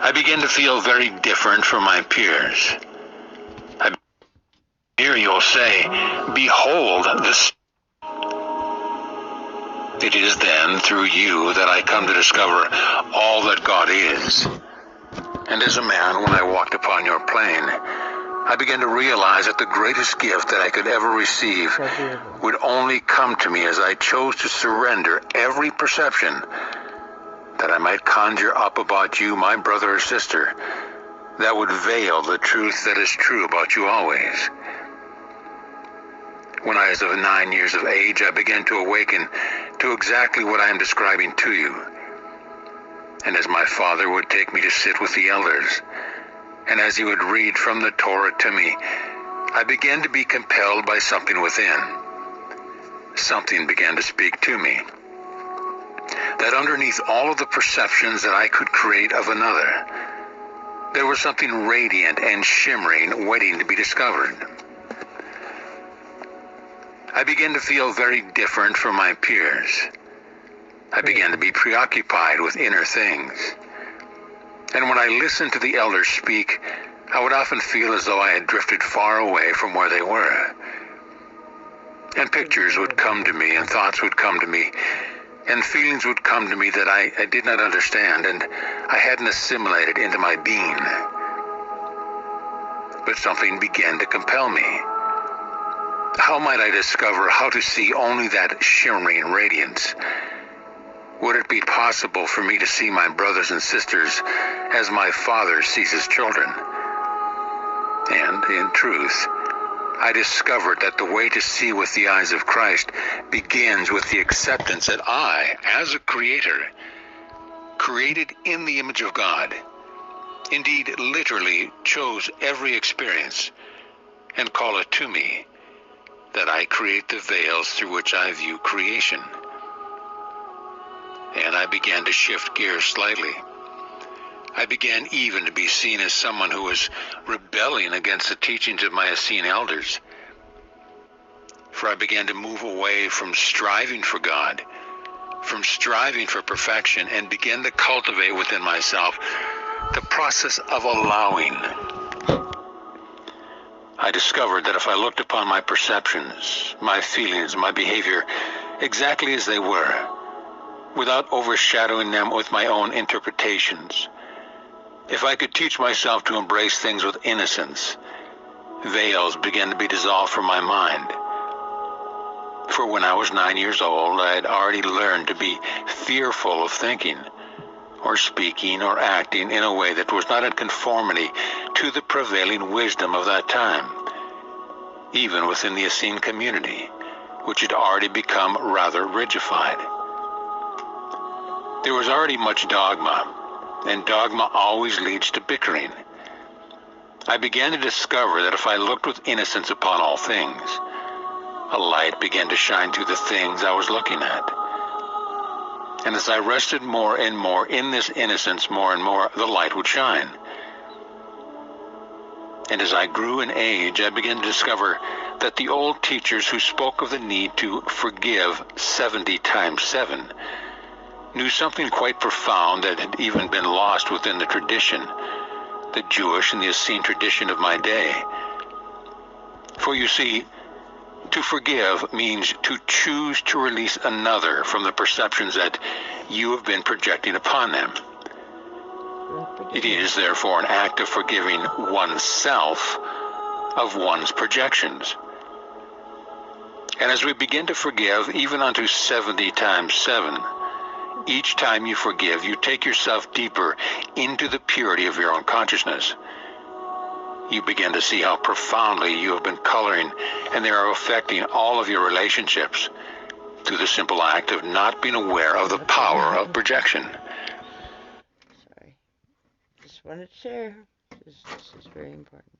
I began to feel very different from my peers. I hear you'll say, "Behold this." It is then through you that I come to discover all that God is. And as a man, when I walked upon your plane, I began to realize that the greatest gift that I could ever receive would only come to me as I chose to surrender every perception that I might conjure up about you, my brother or sister, that would veil the truth that is true about you always. When I was of 9 years of age, I began to awaken to exactly what I am describing to you. And as my father would take me to sit with the elders, and as he would read from the Torah to me, I began to be compelled by something within. Something began to speak to me. That underneath all of the perceptions that I could create of another, there was something radiant and shimmering waiting to be discovered. I began to feel very different from my peers. I began to be preoccupied with inner things. And when I listened to the elders speak, I would often feel as though I had drifted far away from where they were. And pictures would come to me, and thoughts would come to me, and feelings would come to me that I did not understand, and I hadn't assimilated into my being. But something began to compel me. How might I discover how to see only that shimmering radiance? Would it be possible for me to see my brothers and sisters as my Father sees his children? And, in truth, I discovered that the way to see with the eyes of Christ begins with the acceptance that I, as a creator, created in the image of God, indeed literally chose every experience and call it to me, that I create the veils through which I view creation. And I began to shift gears slightly. I began even to be seen as someone who was rebelling against the teachings of my Essene elders. For I began to move away from striving for God, from striving for perfection, and began to cultivate within myself the process of allowing. I discovered that if I looked upon my perceptions, my feelings, my behavior exactly as they were, without overshadowing them with my own interpretations, if I could teach myself to embrace things with innocence, veils began to be dissolved from my mind. For when I was 9 years old, I had already learned to be fearful of thinking, or speaking, or acting in a way that was not in conformity to the prevailing wisdom of that time, even within the Essene community, which had already become rather rigidified. There was already much dogma, and dogma always leads to bickering. I began to discover that if I looked with innocence upon all things, a light began to shine through the things I was looking at. And as I rested more and more in this innocence, more and more, the light would shine. And as I grew in age, I began to discover that the old teachers who spoke of the need to forgive 70 times 7 knew something quite profound that had even been lost within the tradition, the Jewish and the Essene tradition of my day. For you see, to forgive means to choose to release another from the perceptions that you have been projecting upon them. It is, therefore, an act of forgiving oneself of one's projections. And as we begin to forgive, even unto 70 times 7, each time you forgive, you take yourself deeper into the purity of your own consciousness. You begin to see how profoundly you have been coloring, and they are affecting all of your relationships through the simple act of not being aware of the power of projection. Sorry. Just wanted to share. This is very important.